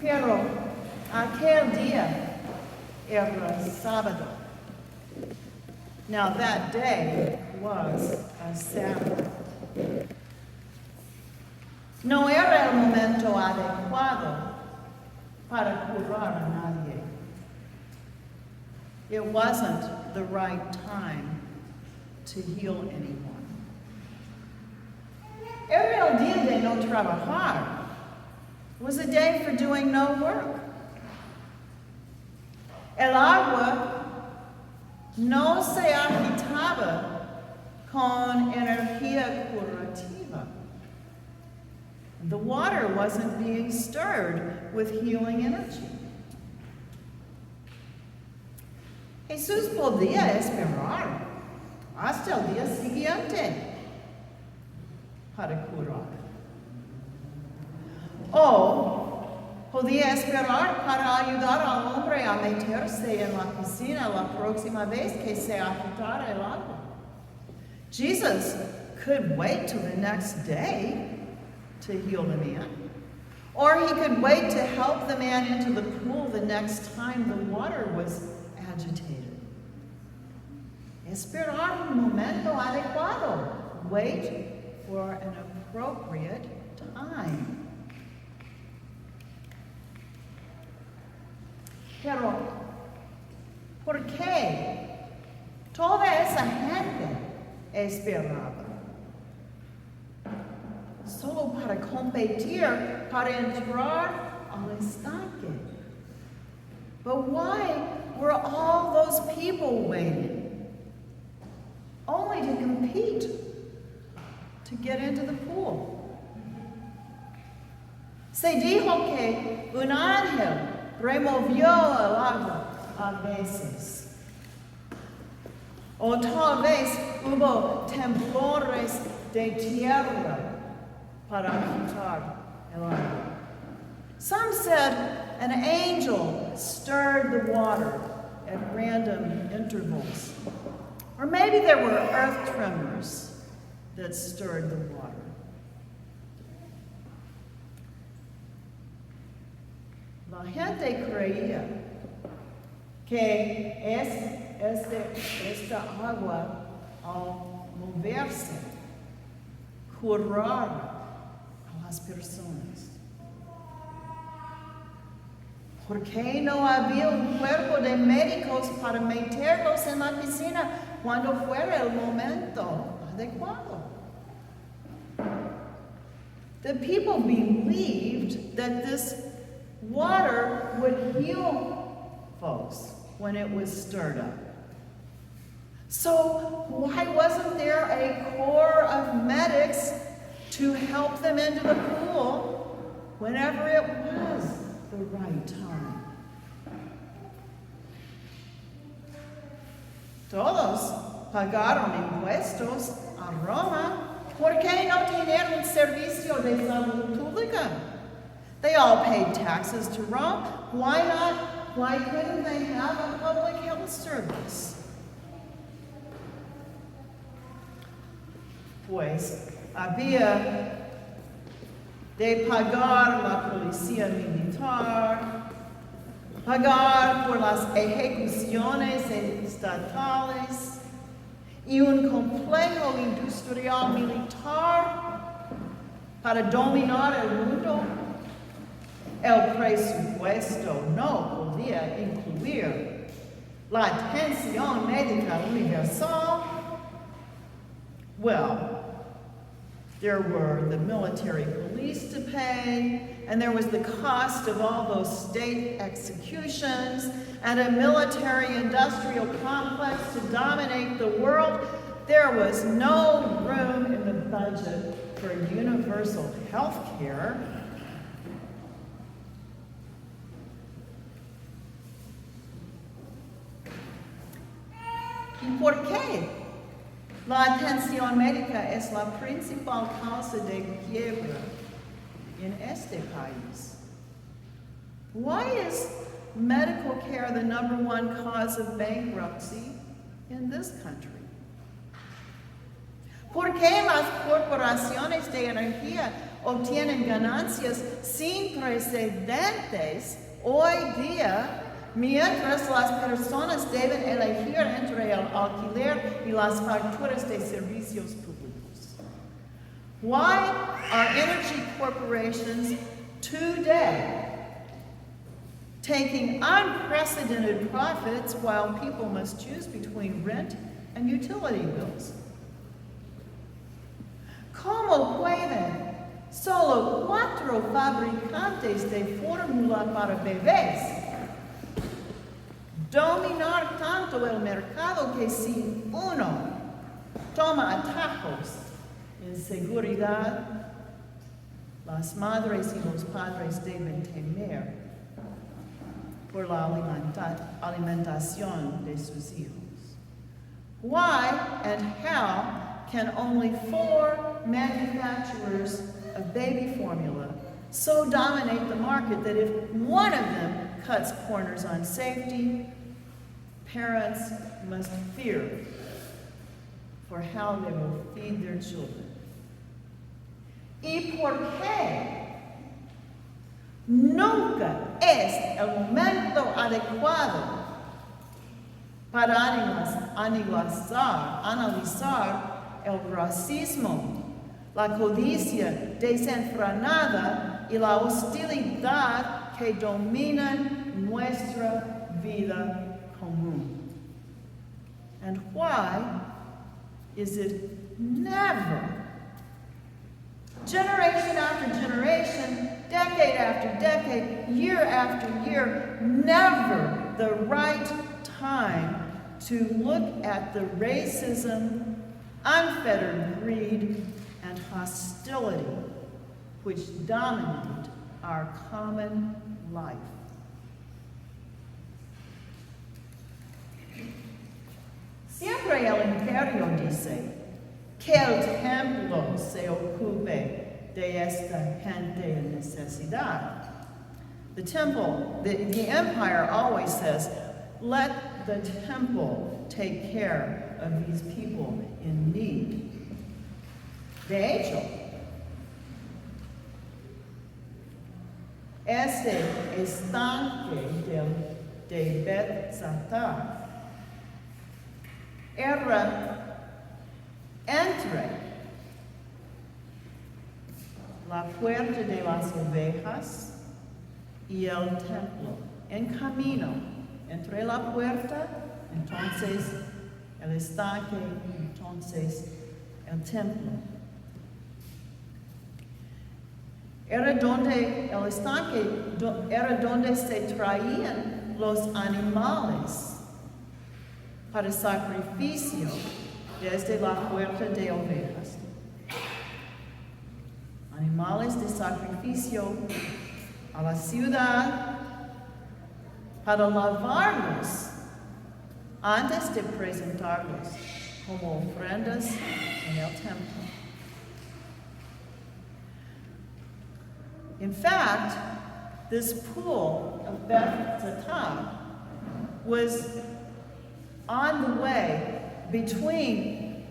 Pero aquel día era sábado. Now that day was a Sabbath. No era el momento adecuado para curar a nadie. It wasn't the right time to heal anyone. Era el día de no trabajar. It was a day for doing no work. El agua no se agitaba con energía curativa. The water wasn't being stirred with healing energy. Jesús podía esperar hasta el día siguiente para curar. O podía esperar para ayudar al hombre a meterse en la piscina la próxima vez que se agitara el agua. Jesus could wait till the next day to heal the man. Or he could wait to help the man into the pool the next time the water was agitated. Esperar un momento adecuado. Wait for an appropriate time. Pero, ¿por qué toda esa gente esperaba? Solo para competir, para entrar al estanque. But why were all those people waiting? Only to compete, to get into the pool. Se dijo que un ángel removió el agua a veces. O tal vez hubo temblores de tierra para agitar el agua. Some said an angel stirred the water at random intervals. Or maybe there were earth tremors that stirred the water. La gente creía que esta agua, al moverse, curar a las personas. ¿Por qué no había un cuerpo de médicos para meterlos en la piscina cuando fuera el momento adecuado? The people believed that this water would heal folks when it was stirred up. So why wasn't there a corps of medics to help them into the pool whenever it was the right time? Todos pagaron impuestos a Roma. ¿Por qué no tener un servicio de salud pública? They all paid taxes to Rome. Why not? Why couldn't they have a public health service? Pues había de pagar la policía militar, pagar por las ejecuciones estatales y un complejo industrial militar para dominar el mundo. El presupuesto no podía incluir la atención médica universal. Well, there were the military police to pay, and there was the cost of all those state executions, and a military-industrial complex to dominate the world. There was no room in the budget for universal health care. ¿Y por qué? La atención médica es la principal causa de quiebra en este país. Why is medical care the #1 cause of bankruptcy in this country? ¿Por qué las corporaciones de energía obtienen ganancias sin precedentes hoy día, mientras las personas deben elegir entre el alquiler y las facturas de servicios públicos. Why are energy corporations today taking unprecedented profits while people must choose between rent and utility bills? ¿Cómo pueden solo 4 fabricantes de fórmula para bebés dominar tanto el mercado que si uno toma atajos en seguridad, las madres y los padres deben temer por la alimentación de sus hijos? Why and how can only 4 manufacturers of baby formula so dominate the market that if one of them cuts corners on safety, parents must fear for how they will feed their children? ¿Y por qué nunca es el momento adecuado para analizar el racismo, la codicia desenfrenada y la hostilidad que dominan nuestra vida común? And why is it never, generation after generation, decade after decade, year after year, never the right time to look at the racism, unfettered greed, and hostility which dominate our common life? Siempre el imperio dice que el templo se ocupe de esta gente en necesidad. The temple, the empire always says, let the temple take care of these people in need. De hecho, ese estanque de Bethsaida era entre la puerta de las ovejas y el templo, en camino entre la puerta, entonces el estanque, entonces el templo. Era donde el estanque era donde se traían los animales para sacrificio desde la puerta de ovejas. Animales de sacrificio a la ciudad para lavarlos antes de presentarlos como ofrendas en el templo. In fact, this pool of Bethsaida was on the way between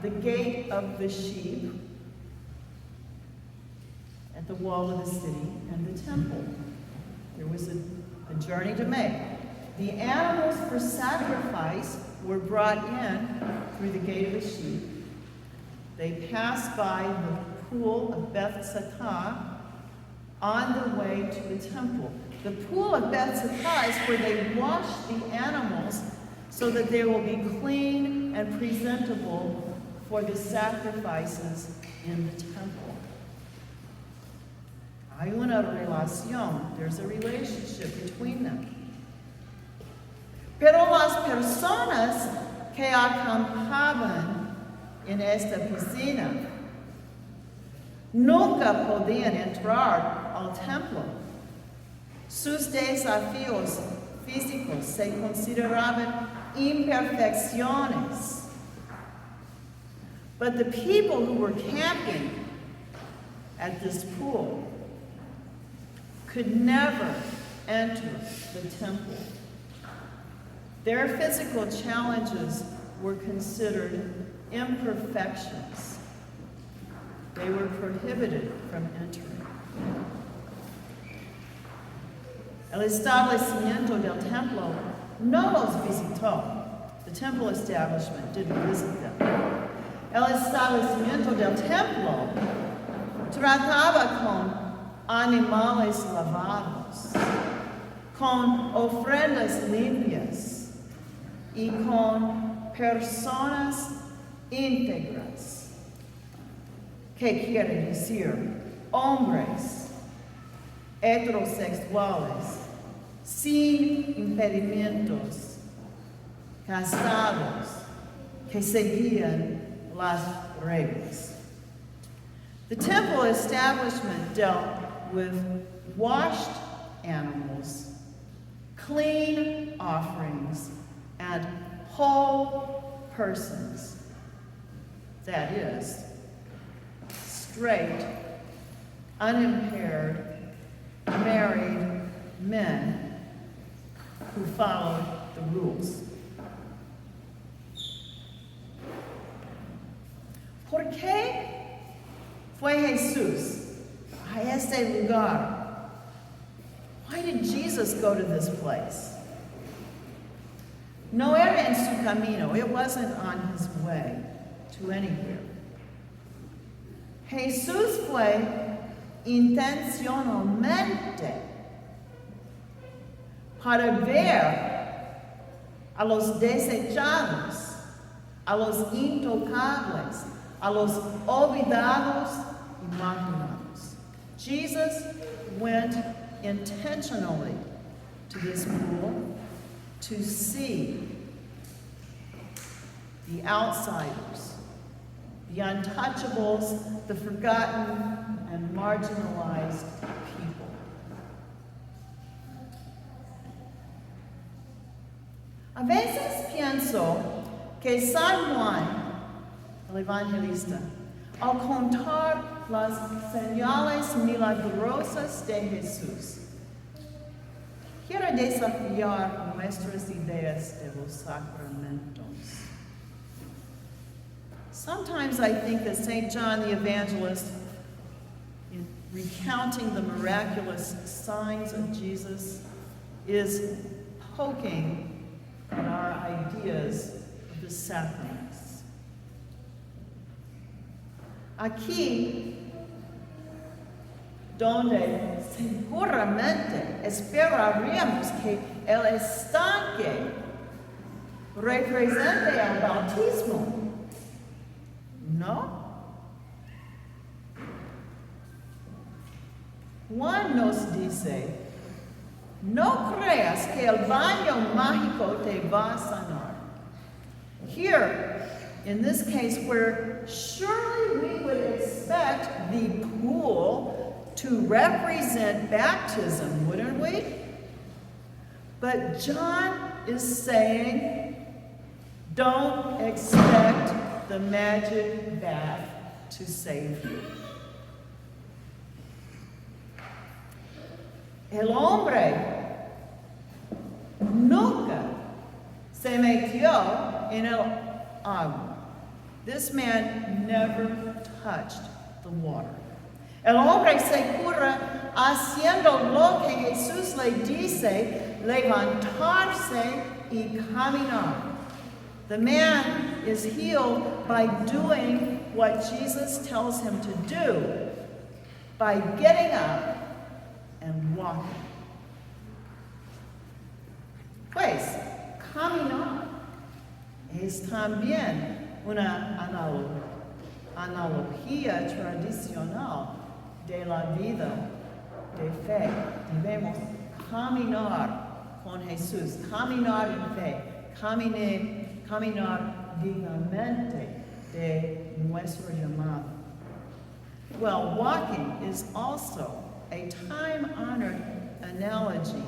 the gate of the sheep at the wall of the city and the temple. There was a journey to make. The animals for sacrifice were brought in through the gate of the sheep. They passed by the pool of Bethsaida on the way to the temple. The pool of Bethsaida is where they wash the animals so that they will be clean and presentable for the sacrifices in the temple. Hay una relación, there's a relationship between them. Pero las personas que acampaban en esta piscina nunca podían entrar al templo. Sus desafíos físicos se consideraban imperfecciones. But the people who were camping at this pool could never enter the temple. Their physical challenges were considered imperfections. they were prohibited from entering. El establecimiento del templo no los visitó. The temple establishment didn't visit them. El establecimiento del templo trataba con animales lavados, con ofrendas limpias y con personas íntegras. ¿Qué quiere decir? Hombres heterosexuales, sin impedimentos, casados, que seguían las reglas. The temple establishment dealt with washed animals, clean offerings, and whole persons. That is, straight, unimpaired, married men who followed the rules. ¿Por qué fue Jesús a este lugar? Why did Jesus go to this place? No era en su camino. It wasn't on his way to anywhere. Jesús fue intencionalmente para ver a los desechados, a los intocables, a los olvidados y marginados. Jesus went intentionally to this pool to see the outsiders, the untouchables, the forgotten and marginalized people. A veces pienso que San Juan, el evangelista, al contar las señales milagrosas de Jesús, quiere desafiar nuestras ideas de los sacramentos. Sometimes I think that St. John the Evangelist, in recounting the miraculous signs of Jesus, is poking at our ideas of the sacraments. Aquí, donde seguramente esperaríamos que el estanque represente el bautismo, ¿no? Juan nos dice, no creas que el baño mágico te va a sanar. Here, in this case, where surely we would expect the pool to represent baptism, wouldn't we? But John is saying, don't expect the magic bath to save you. El hombre nunca se metió en el agua. This man never touched the water. El hombre se cura haciendo lo que Jesús le dice, levantarse y caminar. The man is healed by doing what Jesus tells him to do, by getting up and walking. Pues, caminar es también una analogía tradicional de la vida de fe. Debemos caminar con Jesús, caminar en fe, caminar dignamente de nuestro llamado. Well, walking is also a time-honored analogy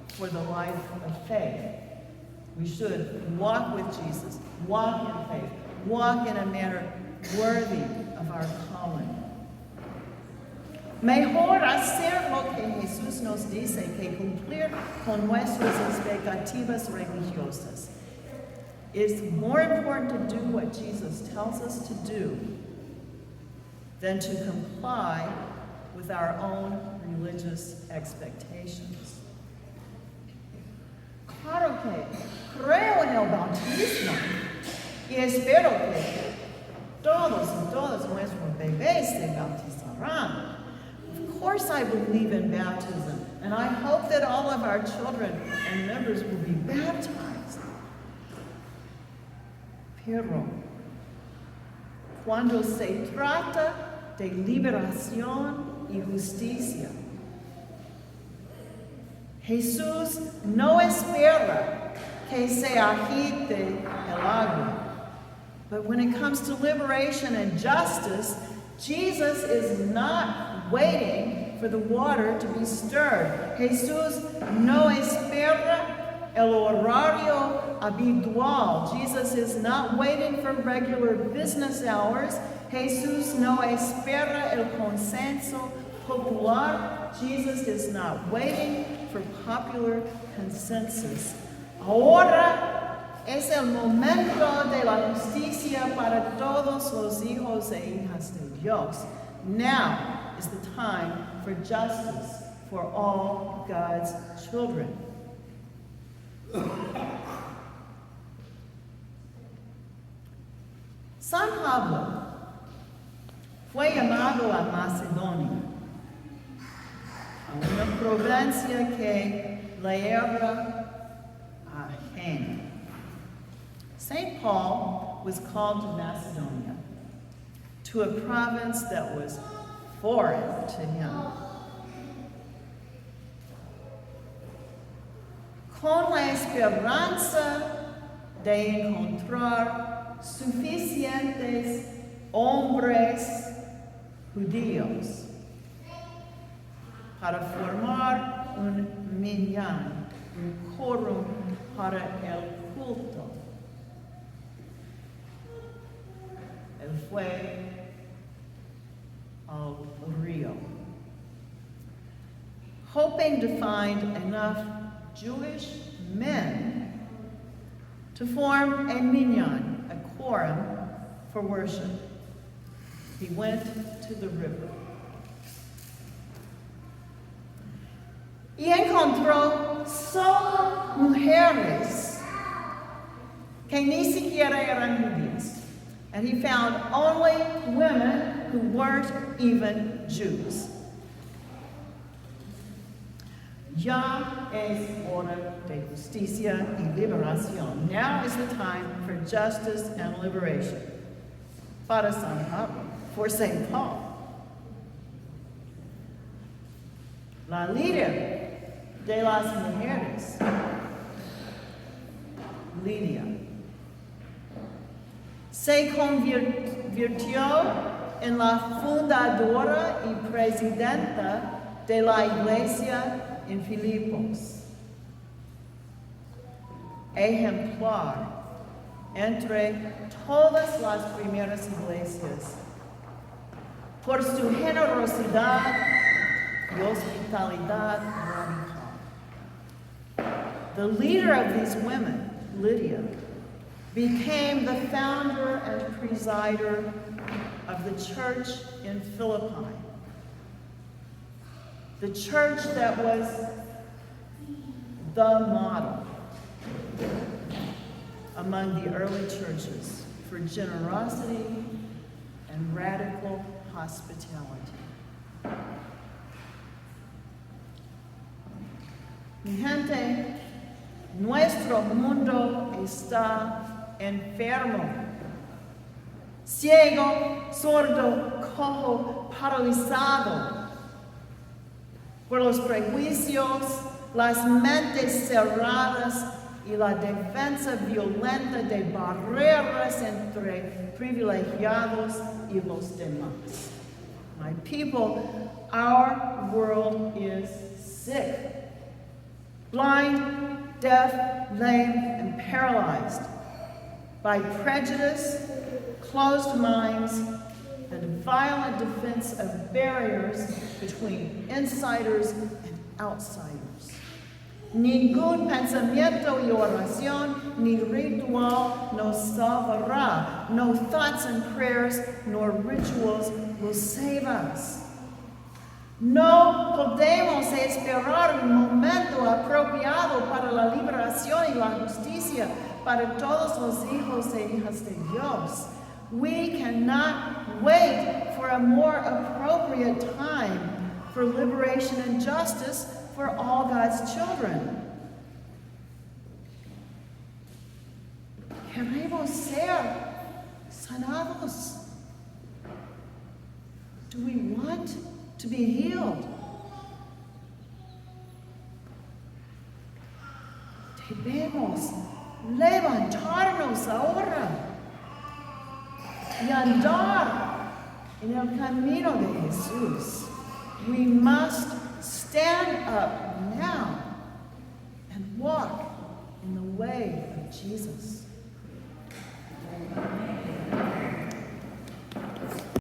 for the life of faith. We should walk with Jesus, walk in faith, walk in a manner worthy of our calling. Mejor hacer lo que Jesús nos dice que cumplir con nuestras expectativas religiosas. It's more important to do what Jesus tells us to do than to comply with our own religious expectations. Claro que creo en el bautismo y espero que todos y todas nuestros bebés se bautizarán. Of course I believe in baptism, and I hope that all of our children and members will be baptized. Pero cuando se trata de liberación y justicia, Jesús no espera que se agite el agua. But when it comes to liberation and justice, Jesus is not waiting for the water to be stirred. Jesús no espera el horario habitual. Jesus is not waiting for regular business hours. Jesús no espera el consenso popular. Jesus is not waiting for popular consensus. Ahora es el momento de la justicia para todos los hijos e hijas de Dios. Now is the time for justice for all God's children. San Pablo fue llamado a Macedonia, a una provincia que le era ajena. St. Paul was called to Macedonia, to a province that was foreign to him. Con la esperanza de encontrar suficientes hombres judíos para formar un minyan, un quórum para el culto. Él fue al río, hoping to find enough Jewish men to form a minyan, a quorum for worship. He went to the river. Y encontró solo mujeres que ni siquiera eran judías. And he found only women who weren't even Jews. Ya es hora de justicia y liberación. Now is the time for justice and liberation. Para San Pablo, for St. Paul. La líder de las mujeres, Lidia, se convirtió en la fundadora y presidenta de la iglesia en Filipos. Ejemplar entre todas las primeras iglesias por su generosidad y hospitalidad radical. The leader of these women, Lydia, became the founder and presider of the church in Philippi. The church that was the model among the early churches for generosity and radical hospitality. Mi gente, nuestro mundo está enfermo, ciego, sordo, cojo, paralizado por los prejuicios, las mentes cerradas y la defensa violenta de barreras entre privilegiados y los demás. My people, our world is sick. Blind, deaf, lame, and paralyzed by prejudice, closed minds, and violent defense of barriers between insiders and outsiders. Ningún pensamiento y oración ni ritual nos salvará. No thoughts and prayers nor rituals will save us. No podemos esperar un momento apropiado para la liberación y la justicia para todos los hijos e hijas de Dios. We cannot wait for a more appropriate time for liberation and justice for all God's children. Queremos ser sanados. Do we want to be healed? Debemos levantarnos ahora y andar en el camino de Jesús. We must stand up now and walk in the way of Jesus. Amen.